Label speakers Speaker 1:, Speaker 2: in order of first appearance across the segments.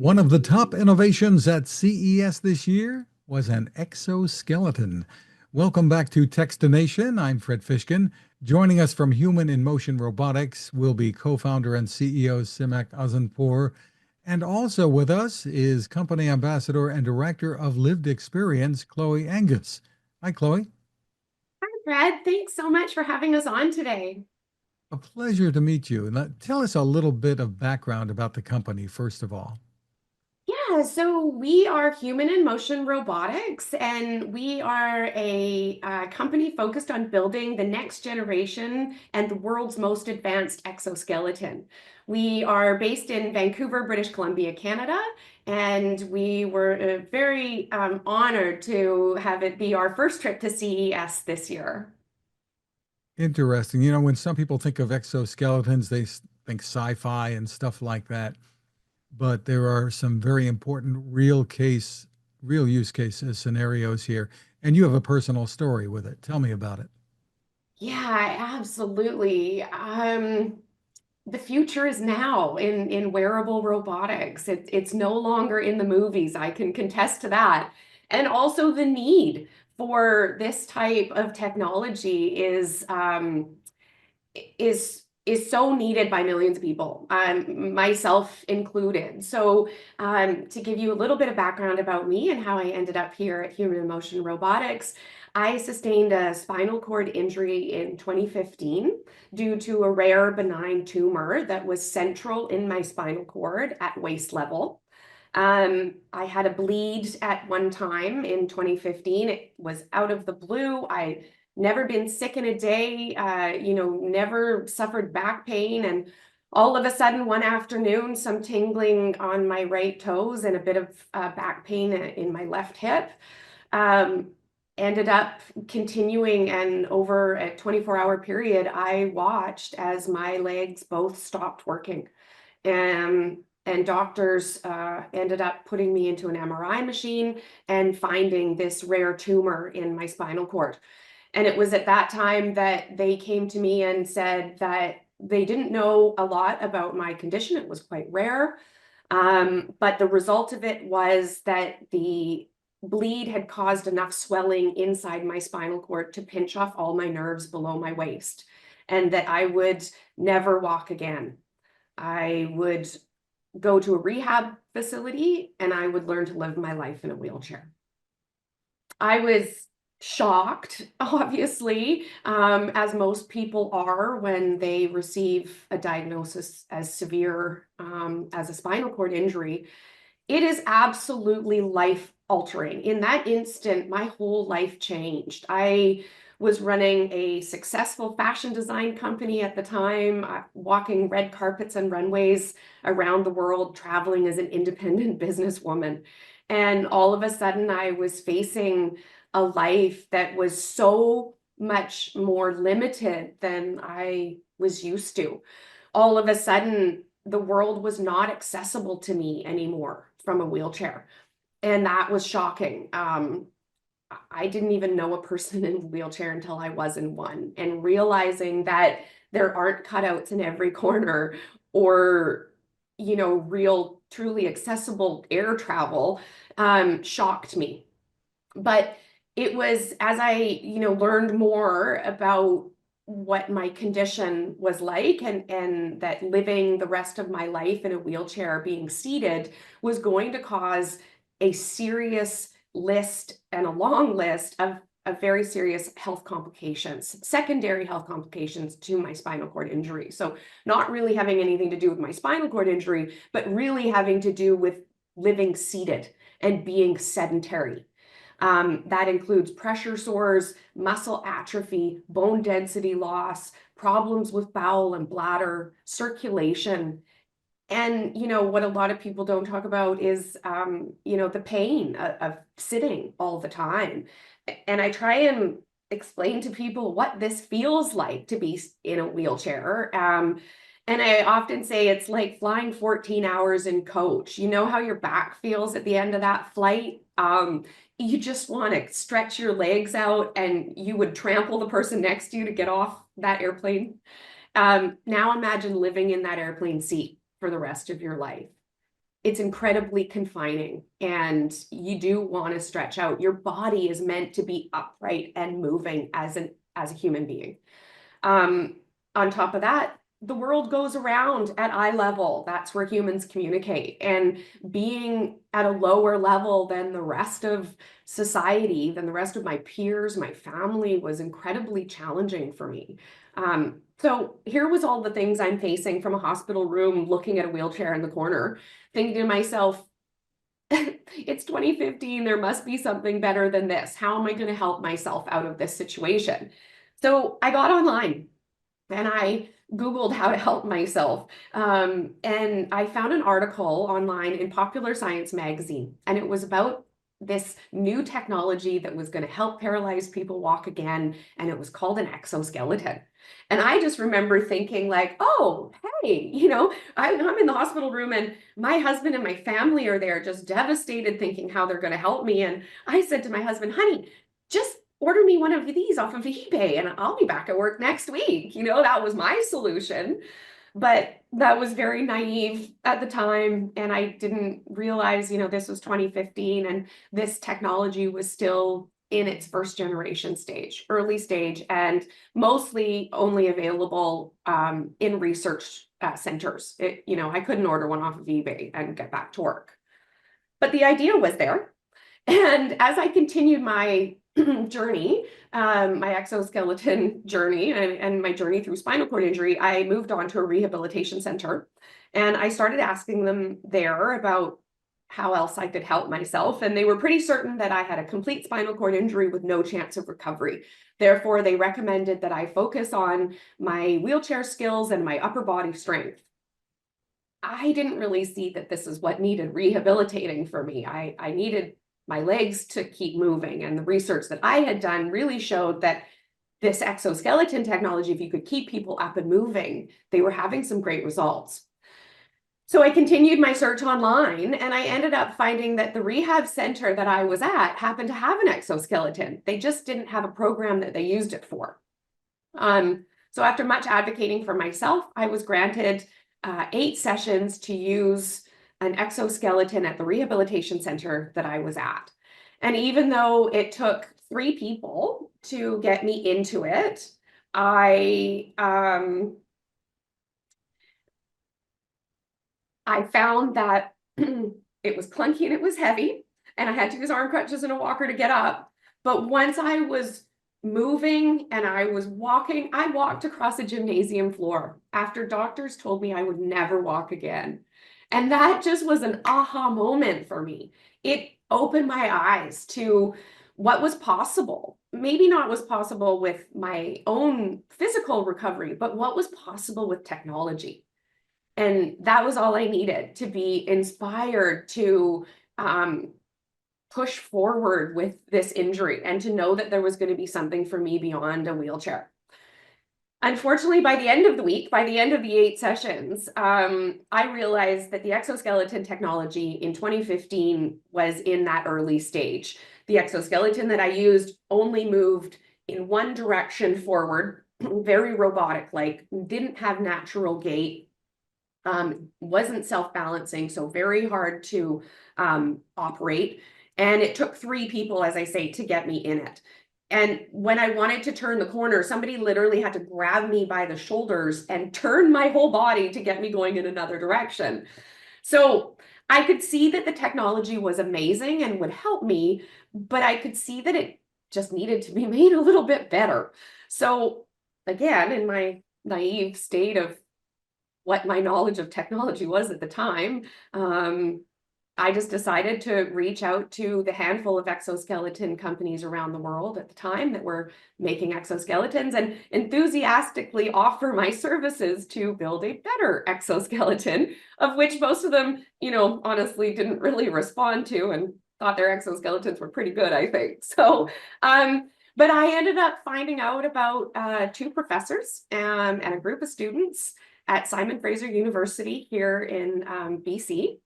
Speaker 1: One of the top innovations at CES this year was an exoskeleton. Welcome back to Techstination. I'm Fred Fishkin. Joining us from Human in Motion Robotics will be co-founder and CEO Siamak Arzanpour. And also with us is company ambassador and director of lived experience, Chloe Angus. Hi, Chloe.
Speaker 2: Hi, Fred. Thanks so much for having us on today.
Speaker 1: A pleasure to meet you. Tell us a little bit of background about the company, first of all.
Speaker 2: Yeah, so we are Human in Motion Robotics, and we are a company focused on building the next generation and the world's most advanced exoskeleton. We are based in Vancouver, British Columbia, Canada, and we were very honored to have it be our first trip to CES this year.
Speaker 1: Interesting. When some people think of exoskeletons, they think sci-fi and stuff like that. But there are some very important real use cases, scenarios here. And you have a personal story with it. Tell me about it.
Speaker 2: Yeah, absolutely. The future is now in wearable robotics. It's no longer in the movies. I can contest to that. And also the need for this type of technology is so needed by millions of people, myself included. So to give you a little bit of background about me and how I ended up here at Human in Motion Robotics, I sustained a spinal cord injury in 2015 due to a rare benign tumor that was central in my spinal cord at waist level. I had a bleed at one time in 2015. It was out of the blue. I never been sick in a day, never suffered back pain. And all of a sudden, one afternoon, some tingling on my right toes and a bit of back pain in my left hip. Ended up continuing, and over a 24-hour period, I watched as my legs both stopped working. And doctors ended up putting me into an MRI machine and finding this rare tumor in my spinal cord. And it was at that time that they came to me and said that they didn't know a lot about my condition. It was quite rare. But the result of it was that the bleed had caused enough swelling inside my spinal cord to pinch off all my nerves below my waist, and that I would never walk again. I would go to a rehab facility and I would learn to live my life in a wheelchair. I was shocked, obviously, as most people are when they receive a diagnosis as severe as a spinal cord injury. It is absolutely life altering. In that instant, my whole life changed. I was running a successful fashion design company at the time, walking red carpets and runways around the world, traveling as an independent businesswoman. And all of a sudden, I was facing a life that was so much more limited than I was used to. All of a sudden, the world was not accessible to me anymore from a wheelchair. And that was shocking. I didn't even know a person in a wheelchair until I was in one. And realizing that there aren't cutouts in every corner, or, real, truly accessible air travel, shocked me. But it was as I, learned more about what my condition was like, and that living the rest of my life in a wheelchair, being seated, was going to cause a serious list and a long list of very serious health complications, secondary health complications to my spinal cord injury. So not really having anything to do with my spinal cord injury, but really having to do with living seated and being sedentary. That includes pressure sores, muscle atrophy, bone density loss, problems with bowel and bladder, circulation. And, what a lot of people don't talk about is, the pain of sitting all the time. And I try and explain to people what this feels like to be in a wheelchair. And I often say it's like flying 14 hours in coach. You know how your back feels at the end of that flight? You just want to stretch your legs out, and you would trample the person next to you to get off that airplane. Now imagine living in that airplane seat for the rest of your life. it's incredibly confining, and you do want to stretch out. Your body is meant to be upright and moving as a human being. On top of that, the world goes around at eye level. That's where humans communicate. And being at a lower level than the rest of society, than the rest of my peers, my family, was incredibly challenging for me. So here was all the things I'm facing from a hospital room, looking at a wheelchair in the corner, thinking to myself, it's 2015, there must be something better than this. How am I going to help myself out of this situation? So I got online and I Googled how to help myself. And I found an article online in Popular Science magazine, and it was about this new technology that was going to help paralyzed people walk again, and it was called an exoskeleton. And I just remember thinking like, oh, hey, I'm in the hospital room and my husband and my family are there just devastated, thinking how they're going to help me. And I said to my husband, honey, just order me one of these off of eBay and I'll be back at work next week. That was my solution. But that was very naive at the time. And I didn't realize, this was 2015 and this technology was still in its first generation stage, early stage, and mostly only available in research centers. I couldn't order one off of eBay and get back to work. But the idea was there. And as I continued my journey, my exoskeleton journey and my journey through spinal cord injury, I moved on to a rehabilitation center. And I started asking them there about how else I could help myself. And they were pretty certain that I had a complete spinal cord injury with no chance of recovery. Therefore, they recommended that I focus on my wheelchair skills and my upper body strength. I didn't really see that this is what needed rehabilitating for me. I needed my legs to keep moving. And the research that I had done really showed that this exoskeleton technology, if you could keep people up and moving, they were having some great results. So I continued my search online, and I ended up finding that the rehab center that I was at happened to have an exoskeleton. They just didn't have a program that they used it for. So after much advocating for myself, I was granted 8 sessions to use an exoskeleton at the rehabilitation center that I was at. And even though it took 3 people to get me into it, I found that it was clunky and it was heavy, and I had to use arm crutches and a walker to get up. But once I was moving and I was walking, I walked across a gymnasium floor after doctors told me I would never walk again. And that just was an aha moment for me. It opened my eyes to what was possible. Maybe not was possible with my own physical recovery, but what was possible with technology. And that was all I needed to be inspired to push forward with this injury and to know that there was going to be something for me beyond a wheelchair. Unfortunately, by the end of the week, by the end of the 8 sessions, I realized that the exoskeleton technology in 2015 was in that early stage. The exoskeleton that I used only moved in one direction forward, very robotic-like, didn't have natural gait, wasn't self-balancing, so very hard to operate. And it took 3 people, as I say, to get me in it. And when I wanted to turn the corner, somebody literally had to grab me by the shoulders and turn my whole body to get me going in another direction. So I could see that the technology was amazing and would help me, but I could see that it just needed to be made a little bit better. So again, in my naive state of what my knowledge of technology was at the time, I just decided to reach out to the handful of exoskeleton companies around the world at the time that were making exoskeletons and enthusiastically offer my services to build a better exoskeleton, of which most of them, honestly didn't really respond to and thought their exoskeletons were pretty good, I think. So, but I ended up finding out about 2 professors and a group of students at Simon Fraser University here in BC.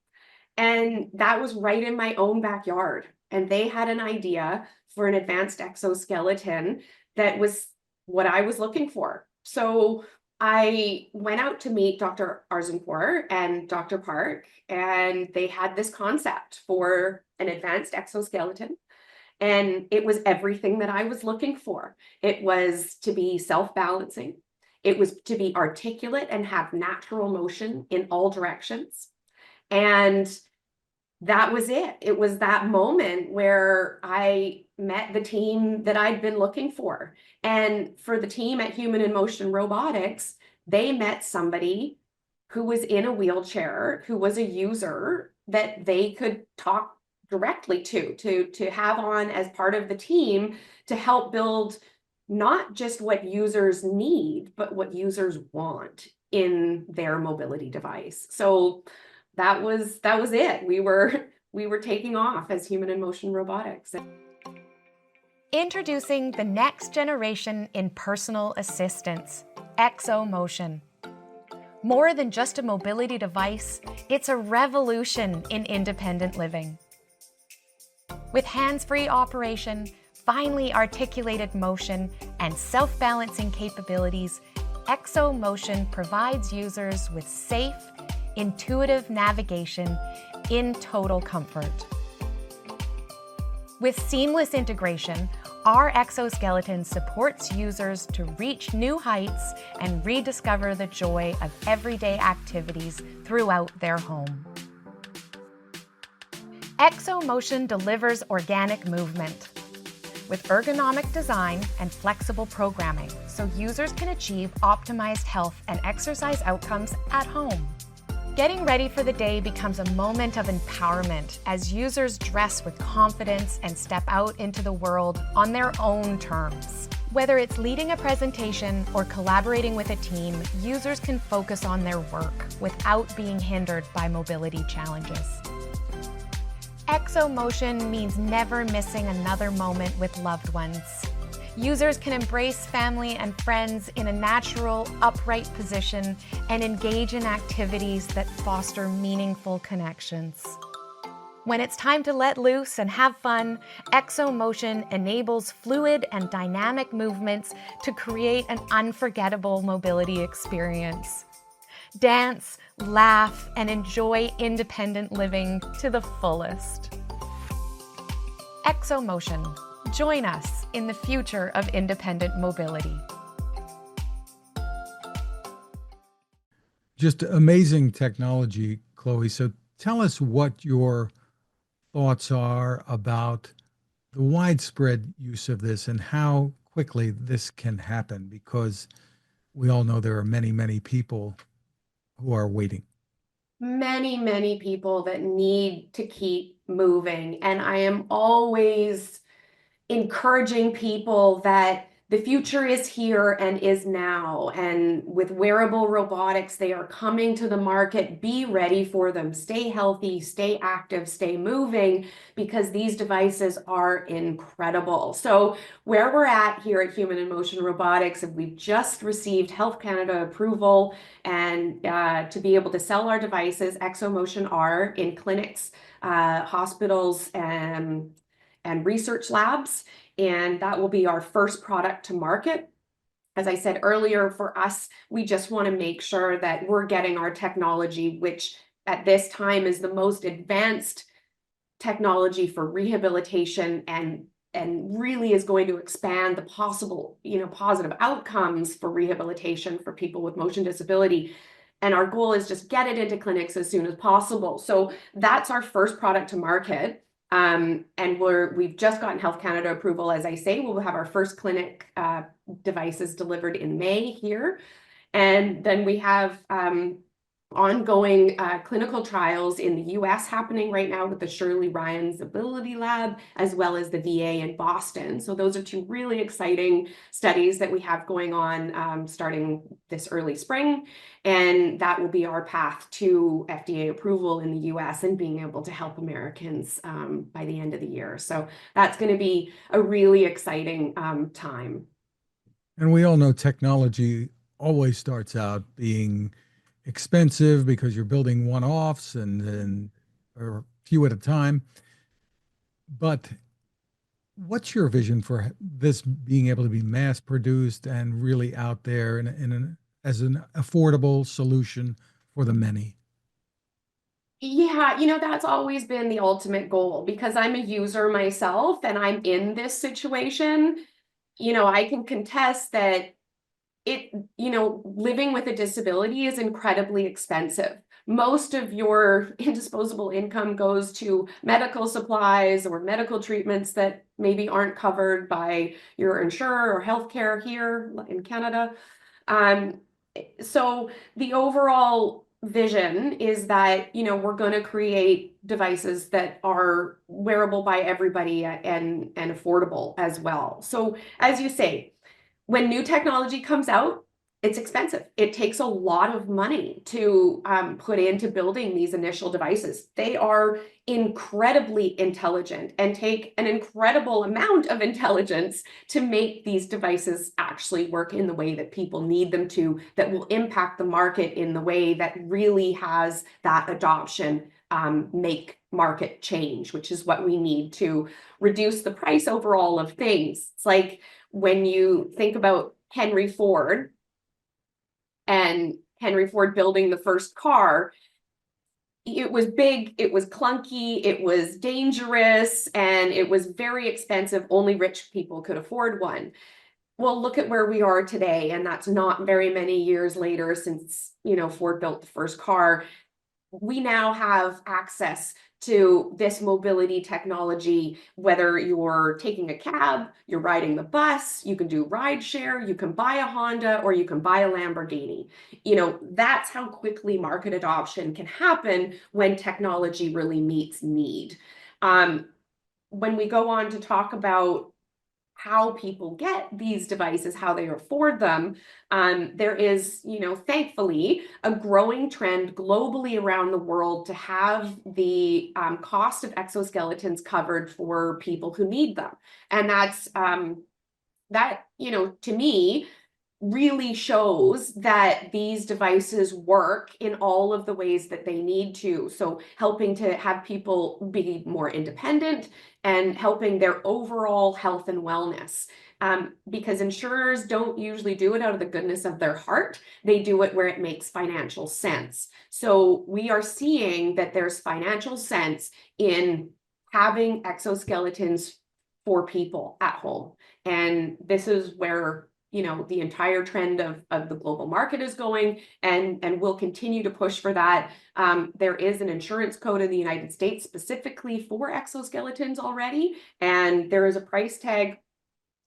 Speaker 2: And that was right in my own backyard. And they had an idea for an advanced exoskeleton that was what I was looking for. So I went out to meet Dr. Arzanpour and Dr. Park, and they had this concept for an advanced exoskeleton. And it was everything that I was looking for. It was to be self-balancing. It was to be articulate and have natural motion in all directions. And that was it. It was that moment where I met the team that I'd been looking for. And for the team at Human in Motion Robotics, they met somebody who was in a wheelchair, who was a user that they could talk directly to have on as part of the team to help build not just what users need, but what users want in their mobility device. So that was it. We were taking off as Human in Motion Robotics.
Speaker 3: Introducing the next generation in personal assistance, ExoMotion. More than just a mobility device, it's a revolution in independent living. With hands-free operation, finely articulated motion, and self-balancing capabilities, ExoMotion provides users with safe, intuitive navigation in total comfort. With seamless integration, our exoskeleton supports users to reach new heights and rediscover the joy of everyday activities throughout their home. ExoMotion delivers organic movement with ergonomic design and flexible programming so users can achieve optimized health and exercise outcomes at home. Getting ready for the day becomes a moment of empowerment as users dress with confidence and step out into the world on their own terms. Whether it's leading a presentation or collaborating with a team, users can focus on their work without being hindered by mobility challenges. ExoMotion means never missing another moment with loved ones. Users can embrace family and friends in a natural, upright position and engage in activities that foster meaningful connections. When it's time to let loose and have fun, ExoMotion enables fluid and dynamic movements to create an unforgettable mobility experience. Dance, laugh, and enjoy independent living to the fullest. ExoMotion. Join us in the future of independent mobility.
Speaker 1: Just amazing technology, Chloe. So tell us what your thoughts are about the widespread use of this and how quickly this can happen, because we all know there are many, many people who are waiting.
Speaker 2: Many, many people that need to keep moving. And I am always encouraging people that the future is here and is now. And with wearable robotics, they are coming to the market. Be ready for them. Stay healthy, stay active, stay moving, because these devices are incredible. So where we're at here at Human in Motion Robotics, we've just received Health Canada approval and to be able to sell our devices, ExoMotion R, in clinics, hospitals, and research labs, and that will be our first product to market. As I said earlier, for us, we just want to make sure that we're getting our technology, which at this time is the most advanced technology for rehabilitation and really is going to expand the possible, positive outcomes for rehabilitation for people with motion disability. And our goal is just get it into clinics as soon as possible. So that's our first product to market. And we've just gotten Health Canada approval. As I say, we'll have our first clinic devices delivered in May here. And then we have ongoing clinical trials in the US happening right now with the Shirley Ryan's Ability Lab, as well as the VA in Boston. So those are two really exciting studies that we have going on starting this early spring. And that will be our path to FDA approval in the US and being able to help Americans by the end of the year. So that's going to be a really exciting time.
Speaker 1: And we all know technology always starts out being expensive because you're building one-offs and or a few at a time. But what's your vision for this being able to be mass produced and really out there in as an affordable solution for the many?
Speaker 2: Yeah, that's always been the ultimate goal because I'm a user myself and I'm in this situation. I can contest that living with a disability is incredibly expensive. Most of your indisposable income goes to medical supplies or medical treatments that maybe aren't covered by your insurer or healthcare here in Canada. Um, so the overall vision is that, we're going to create devices that are wearable by everybody and affordable as well. So as you say, when new technology comes out, it's expensive. It takes a lot of money to put into building these initial devices. They are incredibly intelligent and take an incredible amount of intelligence to make these devices actually work in the way that people need them to, that will impact the market in the way that really has that adoption make market change, which is what we need to reduce the price overall of things. It's like when you think about Henry Ford building the first car, it was big, it was clunky, it was dangerous, and it was very expensive. Only rich people could afford one. Well, look at where we are today, and that's not very many years later since, Ford built the first car. We now have access to this mobility technology, whether you're taking a cab, you're riding the bus, you can do ride share, you can buy a Honda, or you can buy a Lamborghini. That's how quickly market adoption can happen when technology really meets need. When we go on to talk about how people get these devices, how they afford them, there is, thankfully, a growing trend globally around the world to have the cost of exoskeletons covered for people who need them. And that's to me, really shows that these devices work in all of the ways that they need to. So helping to have people be more independent and helping their overall health and wellness. Because insurers don't usually do it out of the goodness of their heart. They do it where it makes financial sense. So we are seeing that there's financial sense in having exoskeletons for people at home. And this is where the entire trend of the global market is going, and we'll continue to push for that. There is an insurance code in the United States specifically for exoskeletons already, and there is a price tag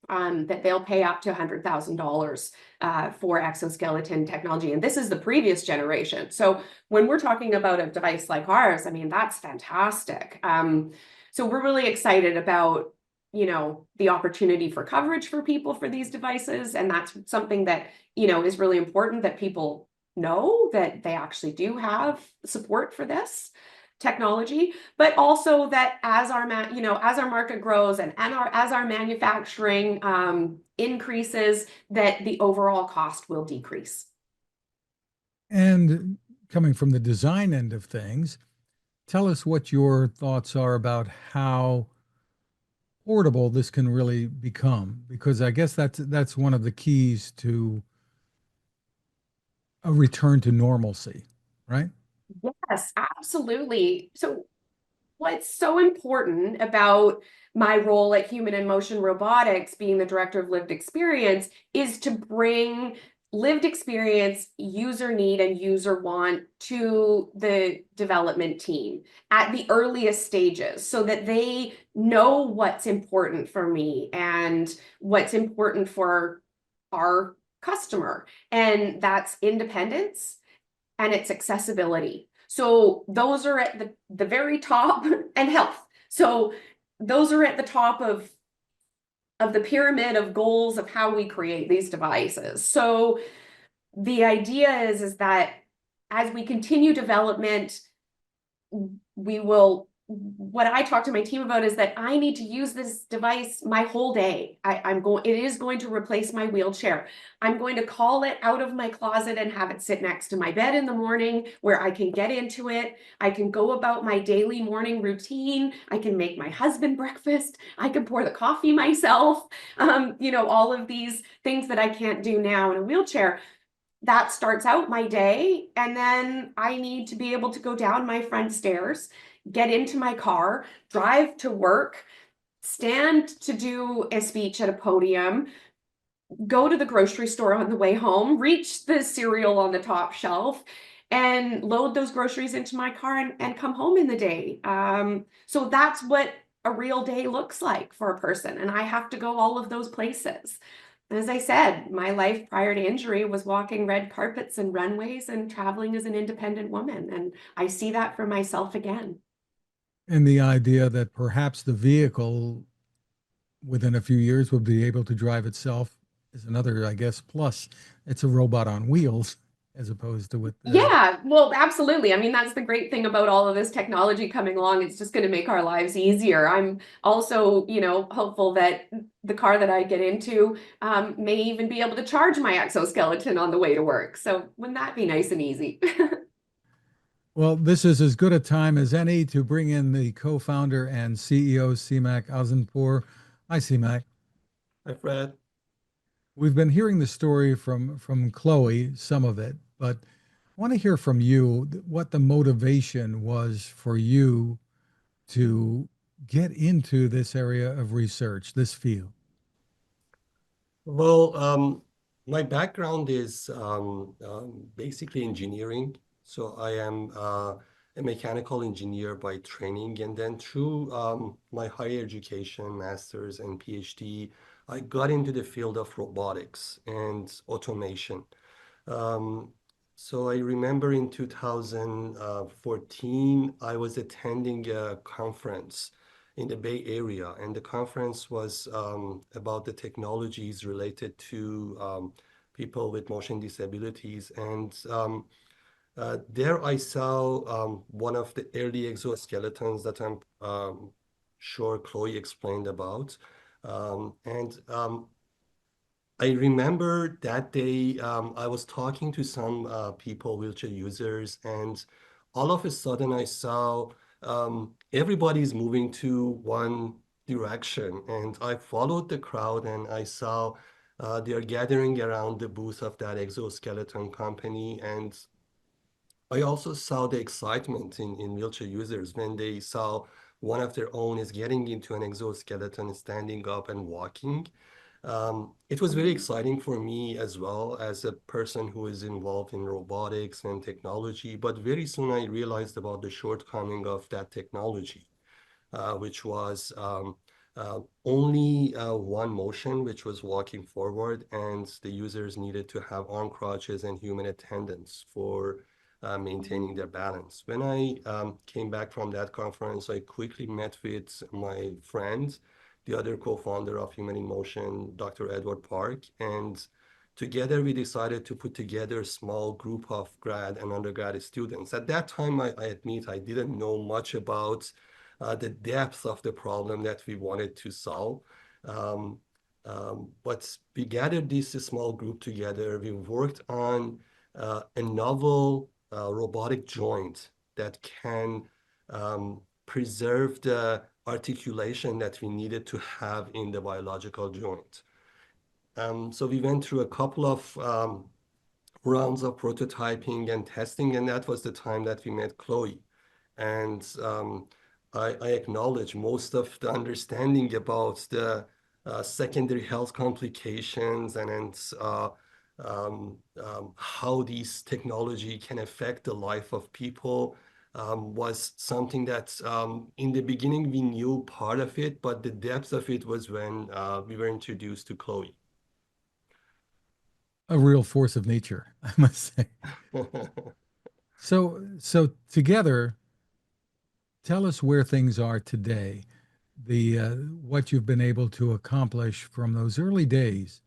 Speaker 2: that they'll pay up to $100,000 for exoskeleton technology. And this is the previous generation. So when we're talking about a device like ours, I mean, that's fantastic. So we're really excited about the opportunity for coverage for people for these devices. And that's something that, is really important, that people know that they actually do have support for this technology, but also that as our market grows and as our manufacturing increases, that the overall cost will decrease.
Speaker 1: And coming from the design end of things, tell us what your thoughts are about how portable this can really become, because I guess that's one of the keys to a return to normalcy, right?
Speaker 2: Yes, absolutely. So what's so important about my role at Human in Motion Robotics, being the director of lived experience, is to bring lived experience, user need, and user want to the development team at the earliest stages so that they know what's important for me and what's important for our customer. And that's independence and it's accessibility. So those are at the very top, and health. So those are at the top of the pyramid of goals of how we create these devices. So the idea is that as we continue development, what I talk to my team about is that I need to use this device my whole day. It is going to replace my wheelchair. I'm going to call it out of my closet and have it sit next to my bed in the morning where I can get into it. I can go about my daily morning routine. I can make my husband breakfast. I can pour the coffee myself. All of these things that I can't do now in a wheelchair. that starts out my day. And then I need to be able to go down my front stairs, get into my car, drive to work, stand to do a speech at a podium, go to the grocery store on the way home, reach the cereal on the top shelf, and load those groceries into my car and come home in the day. So that's what a real day looks like for a person. And I have to go all of those places. As I said, my life prior to injury was walking red carpets and runways and traveling as an independent woman. And I see that for myself again.
Speaker 1: And the idea that perhaps the vehicle within a few years will be able to drive itself is another, I guess, plus. It's a robot on wheels as opposed to with
Speaker 2: Yeah, well, absolutely. I mean, that's the great thing about all of this technology coming along. It's just going to make our lives easier. I'm also, hopeful that the car that I get into may even be able to charge my exoskeleton on the way to work. So wouldn't that be nice and easy?
Speaker 1: well, this is as good a time as any to bring in the co-founder and CEO, Siamak Arzanpour. Hi, Siamak.
Speaker 4: Hi, Fred.
Speaker 1: We've been hearing the story from Chloe, some of it, but I want to hear from you what the motivation was for you to get into this area of research, this field.
Speaker 4: Well, my background is basically engineering. So I am a mechanical engineer by training, and then through my higher education, master's and PhD, I got into the field of robotics and automation. Um, so I remember in 2014, I was attending a conference in the Bay Area, and the conference was about the technologies related to people with motion disabilities. And there I saw one of the early exoskeletons that I'm sure Chloe explained about. And I remember that day I was talking to some people, wheelchair users, and all of a sudden I saw everybody's moving to one direction. And I followed the crowd and I saw they're gathering around the booth of that exoskeleton company. And I also saw the excitement in wheelchair users when they saw one of their own is getting into an exoskeleton, standing up and walking. It was very exciting for me as well as a person who is involved in robotics and technology, but very soon I realized about the shortcoming of that technology, which was only one motion, which was walking forward, and the users needed to have arm crutches and human attendants for maintaining their balance. When I came back from that conference, I quickly met with my friend, the other co-founder of Human in Motion, Dr. Edward Park, and together we decided to put together a small group of grad and undergraduate students. At that time, I admit I didn't know much about the depth of the problem that we wanted to solve. Um, but we gathered this small group together. We worked on a novel robotic joint that can preserve the articulation that we needed to have in the biological joint. So we went through a couple of rounds of prototyping and testing, and that was the time that we met Chloe. And I acknowledge most of the understanding about the secondary health complications and how these technology can affect the life of people was something that in the beginning we knew part of it, but the depth of it was when we were introduced to Chloe.
Speaker 1: A real force of nature, I must say. So together, tell us where things are today, the what you've been able to accomplish from those early days.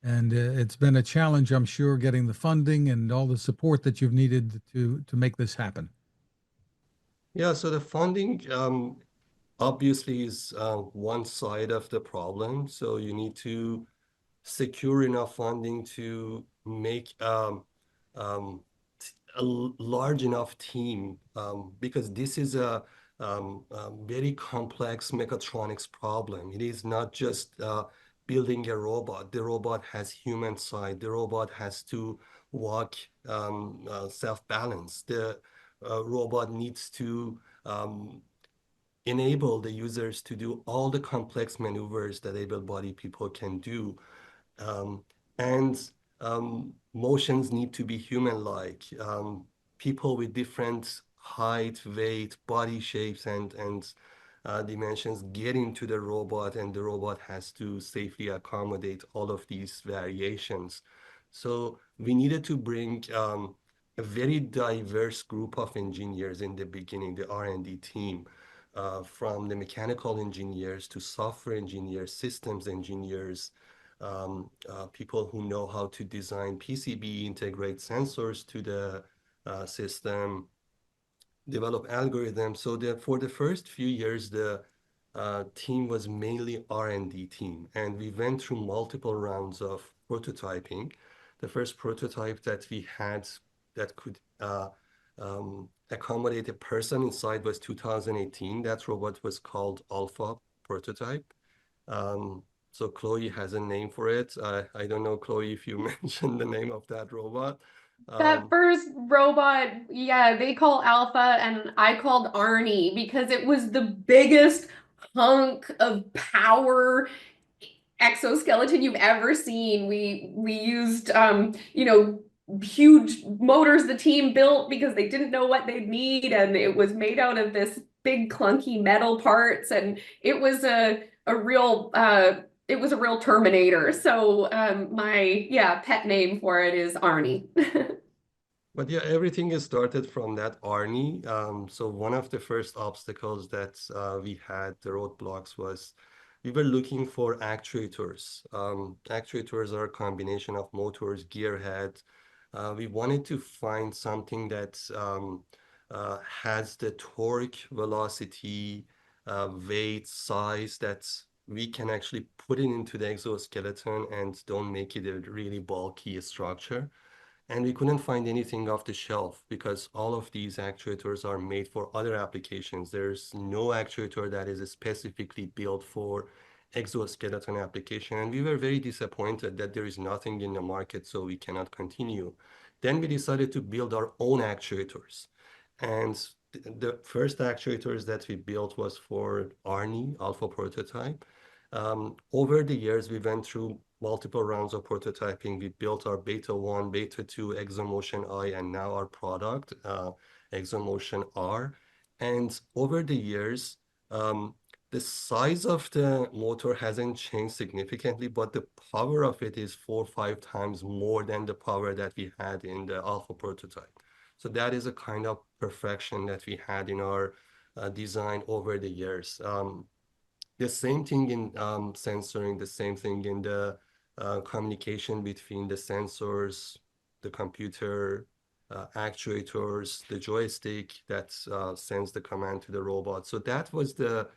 Speaker 1: And it's been a challenge, I'm sure, getting the funding and all the support that you've needed to make this happen.
Speaker 4: Yeah, so the funding obviously is one side of the problem. So you need to secure enough funding to make a large enough team because this is a very complex mechatronics problem. It is not just building a robot. The robot has human side. The robot has to walk self-balance. The robot needs to enable the users to do all the complex maneuvers that able-bodied people can do. And motions need to be human-like. People with different height, weight, body shapes, and dimensions get into the robot, and the robot has to safely accommodate all of these variations. So we needed to bring a very diverse group of engineers in the beginning, the R&D team, from the mechanical engineers to software engineers, systems engineers, people who know how to design PCB, integrate sensors to the system, develop algorithms. So for the first few years, the team was mainly R&D team, and we went through multiple rounds of prototyping. The first prototype that we had that could accommodate a person inside was 2018. That robot was called Alpha prototype. So Chloe has a name for it. I don't know, Chloe, if you mentioned the name of that robot.
Speaker 2: That first robot, yeah, they call Alpha, and I called Arnie because it was the biggest hunk of power exoskeleton you've ever seen. We used huge motors the team built because they didn't know what they'd need, and it was made out of this big clunky metal parts, and it was a real Terminator. So my pet name for it is Arnie.
Speaker 4: But yeah, everything is started from that Arnie. So one of the first obstacles that we had, the roadblocks, was we were looking for actuators. Actuators are a combination of motors, gearhead. We wanted to find something that has the torque, velocity, weight, size that we can actually put it into the exoskeleton and don't make it a really bulky structure. And we couldn't find anything off the shelf because all of these actuators are made for other applications. There's no actuator that is specifically built for exoskeleton application. And we were very disappointed that there is nothing in the market, so we cannot continue. Then we decided to build our own actuators. And the first actuators that we built was for Arnie, Alpha prototype. Over the years, we went through multiple rounds of prototyping. We built our Beta 1, Beta 2, ExoMotion I, and now our product, ExoMotion R. And over the years, the size of the motor hasn't changed significantly, but the power of it is 4 or 5 times more than the power that we had in the Alpha prototype. So that is a kind of perfection that we had in our design over the years. The same thing in sensoring, the same thing in the communication between the sensors, the computer, actuators, the joystick that sends the command to the robot. So that was the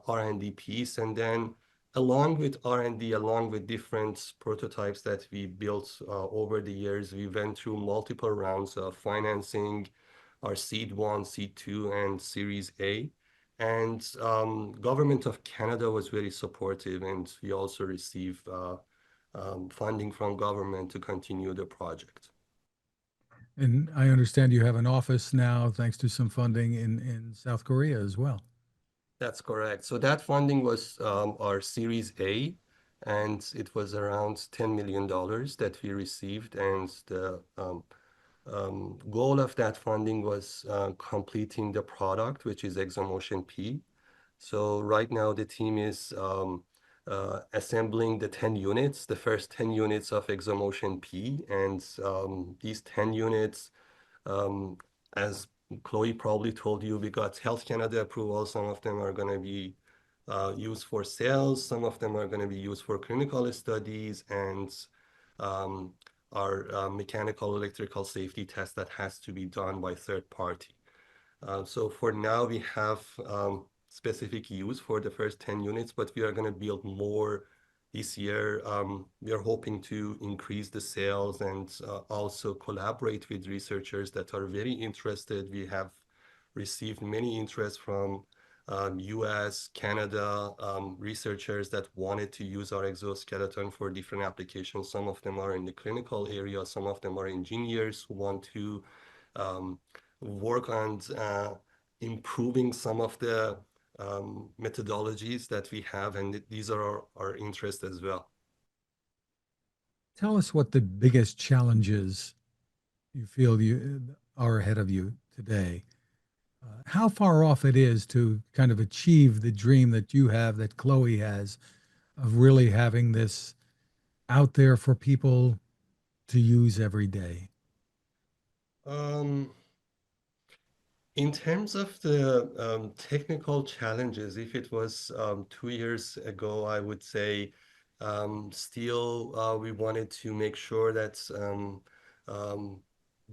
Speaker 4: R&D piece. And then along with R&D, along with different prototypes that we built over the years, we went through multiple rounds of financing, our Seed 1, Seed 2, and Series A. And government of Canada was very supportive, and we also received funding from government to continue the project.
Speaker 1: And I understand you have an office now, thanks to some funding in South Korea as well.
Speaker 4: That's correct. So that funding was our Series A, and it was around $10 million that we received. And the goal of that funding was completing the product, which is ExoMotion P. So right now the team is assembling the 10 units, the first 10 units of ExoMotion P. And these 10 units, as Chloe probably told you, we got Health Canada approval. Some of them are going to be used for sales. Some of them are going to be used for clinical studies, and our mechanical electrical safety test that has to be done by third party. So for now, we have specific use for the first 10 units, but we are going to build more this year. We are hoping to increase the sales and also collaborate with researchers that are very interested. We have received many interest from US, Canada, researchers that wanted to use our exoskeleton for different applications. Some of them are in the clinical area, some of them are engineers who want to work on improving some of the methodologies that we have, and these are our interests as well.
Speaker 1: Tell us what the biggest challenges you feel you are ahead of you today. How far off it is to kind of achieve the dream that you have, that Chloe has, of really having this out there for people to use every day?
Speaker 4: Um, In terms of the technical challenges, if it was 2 years ago, I would say still we wanted to make sure that um,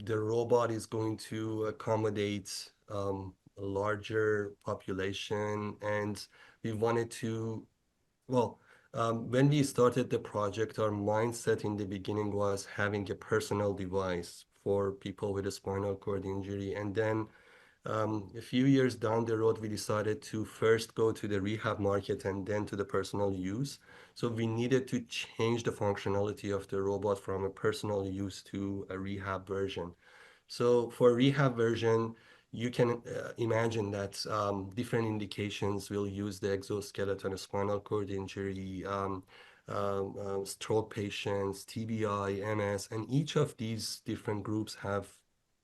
Speaker 4: the robot is going to accommodate a larger population, and we wanted to, well, when we started the project, our mindset in the beginning was having a personal device for people with a spinal cord injury, and then a few years down the road, we decided to first go to the rehab market and then to the personal use. So we needed to change the functionality of the robot from a personal use to a rehab version. So for rehab version, you can imagine that different indications will use the exoskeleton, spinal cord injury, stroke patients, TBI, MS, and each of these different groups have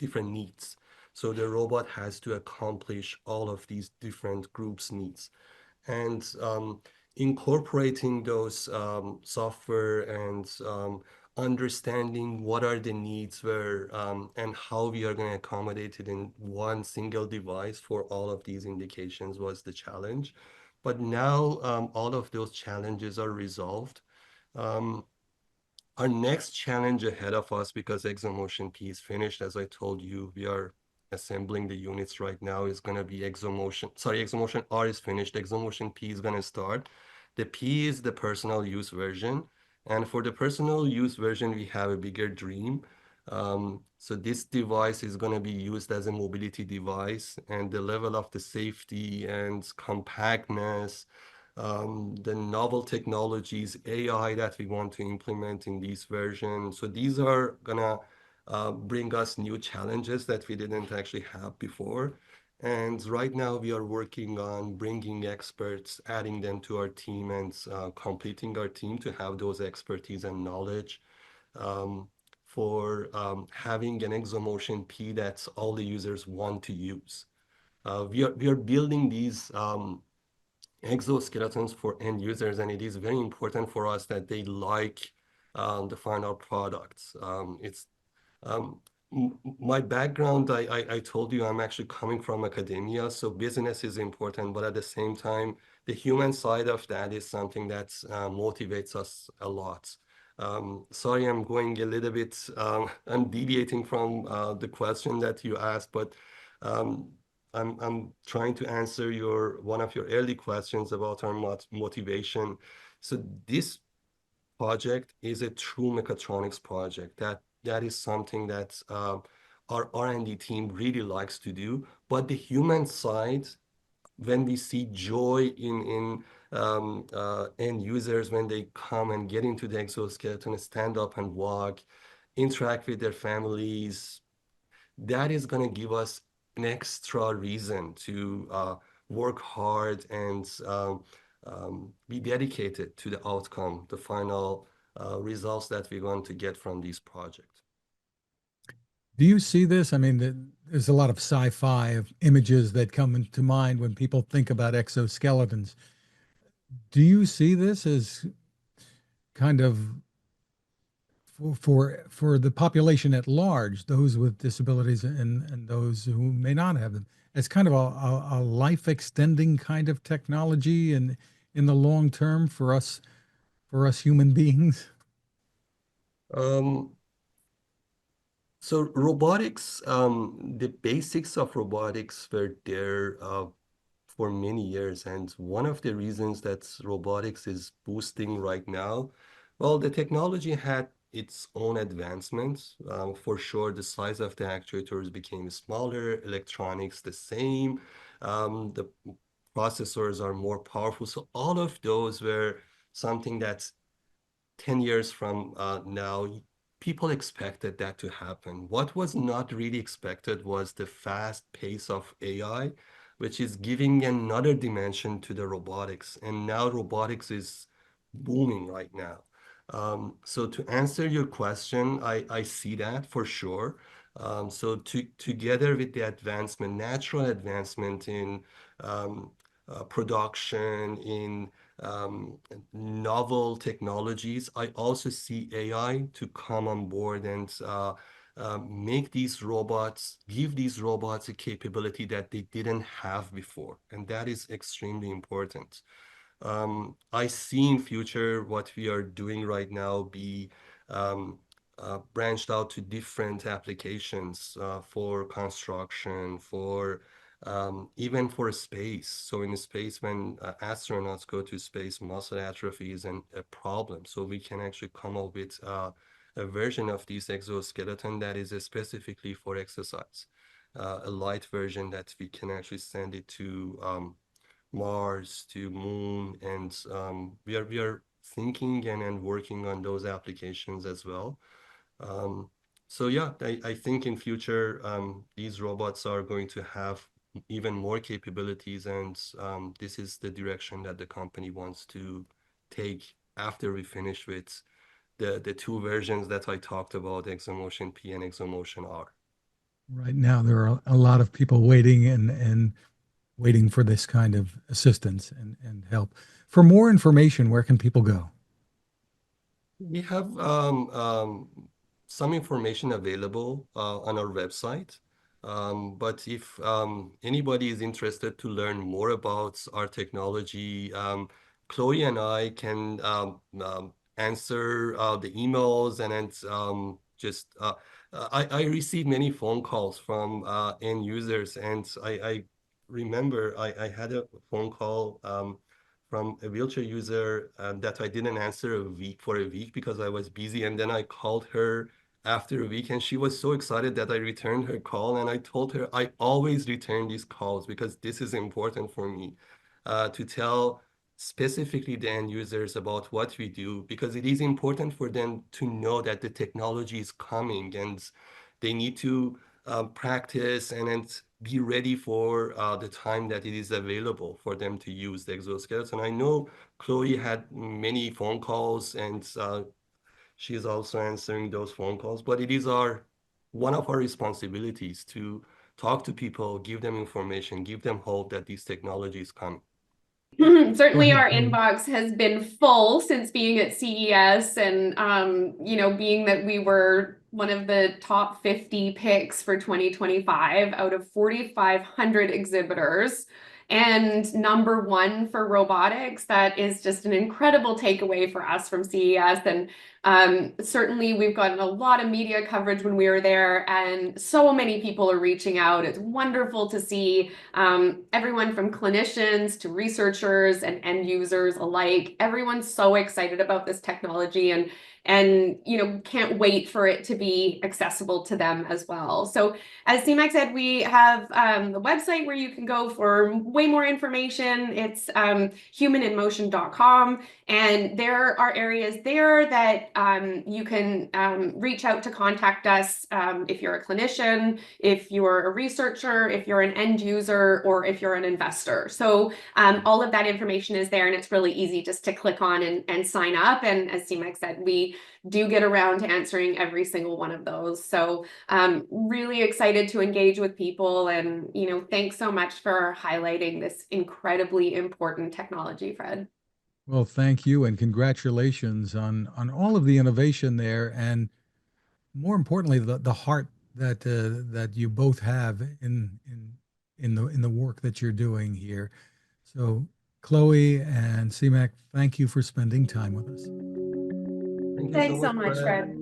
Speaker 4: different needs. So the robot has to accomplish all of these different groups' needs. And incorporating those software and understanding what are the needs where and how we are going to accommodate it in one single device for all of these indications was the challenge. But now all of those challenges are resolved. Um, our next challenge ahead of us, because ExoMotion P is finished, as I told you, we are assembling the units right now, is going to be ExoMotion R is finished. ExoMotion P is going to start. The P is the personal use version. And for the personal use version, we have a bigger dream. So this device is going to be used as a mobility device, and the level of the safety and compactness, the novel technologies, AI that we want to implement in these versions. So these are gonna bring us new challenges that we didn't actually have before. And right now we are working on bringing experts, adding them to our team, and completing our team to have those expertise and knowledge for having an ExoMotion P that all the users want to use. We are building these exoskeletons for end users, and it is very important for us that they like the final products. It's my background, I told you I'm actually coming from academia, so business is important, but at the same time, the human side of that is something that motivates us a lot. Sorry, I'm going a little bit, I'm deviating from the question that you asked, but um, I'm trying to answer one of your early questions about our motivation. So this project is a true mechatronics project. That is something that our R&D team really likes to do. But the human side, when we see joy in end users, when they come and get into the exoskeleton, stand up and walk, interact with their families, that is going to give us an extra reason to work hard and be dedicated to the outcome, the final results that we want to get from these projects.
Speaker 1: Do you see this? I mean, there's a lot of sci-fi of images that come into mind when people think about exoskeletons. Do you see this as kind of for the population at large, those with disabilities and those who may not have them, as kind of a life extending kind of technology and in the long term for us human beings?
Speaker 4: Um, so robotics, the basics of robotics were there for many years. And one of the reasons that robotics is boosting right now, well, the technology had its own advancements. For sure, the size of the actuators became smaller, electronics the same. The processors are more powerful. So all of those were something that's 10 years from now, people expected that to happen. What was not really expected was the fast pace of AI, which is giving another dimension to the robotics. And now robotics is booming right now. So to answer your question, I see that for sure. So together with the advancement, natural advancement in production, in novel technologies, I also see AI to come on board and make these robots, give these robots a capability that they didn't have before. And that is extremely important. I see in future what we are doing right now be branched out to different applications for construction, for even for space. So in space, when astronauts go to space, muscle atrophy is a problem. So we can actually come up with a version of this exoskeleton that is specifically for exercise, a light version that we can actually send it to Mars, to Moon, and we are thinking and working on those applications as well. So yeah, I think in future these robots are going to have even more capabilities, and this is the direction that the company wants to take after we finish with the two versions that I talked about, ExoMotion P and ExoMotion R.
Speaker 1: Right now, there are a lot of people waiting and waiting for this kind of assistance and help. For more information, where can people go?
Speaker 4: We have some information available on our website. But if anybody is interested to learn more about our technology, Chloe and I can answer the emails, and then just I receive many phone calls from end users, and I remember I had a phone call from a wheelchair user that I didn't answer for a week because I was busy. And then I called her after a week, and she was so excited that I returned her call. And I told her I always return these calls because this is important for me to tell specifically the end users about what we do, because it is important for them to know that the technology is coming and they need to practice and be ready for the time that it is available for them to use the exoskeleton. I know Chloe had many phone calls, and she is also answering those phone calls, but it is one of our responsibilities to talk to people, give them information, give them hope that this technology is coming.
Speaker 1: Go
Speaker 2: Certainly
Speaker 1: ahead,
Speaker 2: our
Speaker 1: Chloe.
Speaker 2: inbox has been full since being at CES, and being that we were one of the top 50 picks for 2025 out of 4,500 exhibitors and number one for robotics. That is just an incredible takeaway for us from CES. And certainly we've gotten a lot of media coverage when we were there, and so many people are reaching out. It's wonderful to see everyone from clinicians to researchers and end users alike. Everyone's so excited about this technology, and can't wait for it to be accessible to them as well. So as Siamak said, we have the website where you can go for way more information. It's humaninmotion.com, and there are areas there that you can reach out to contact us if you're a clinician, if you're a researcher, if you're an end user, or if you're an investor. So all of that information is there, and it's really easy just to click on and sign up. And as Siamak said, we do get around to answering every single one of those. So really excited to engage with people, and thanks so much for highlighting this incredibly important technology, Fred.
Speaker 1: Well, thank you and congratulations on all of the innovation there, and more importantly, the heart that you both have in the work that you're doing here. So, Chloe and Siamak, thank you for spending time with us.
Speaker 4: Thank you so
Speaker 2: Thanks so
Speaker 4: much,
Speaker 2: much,
Speaker 4: Fred.
Speaker 2: Fred.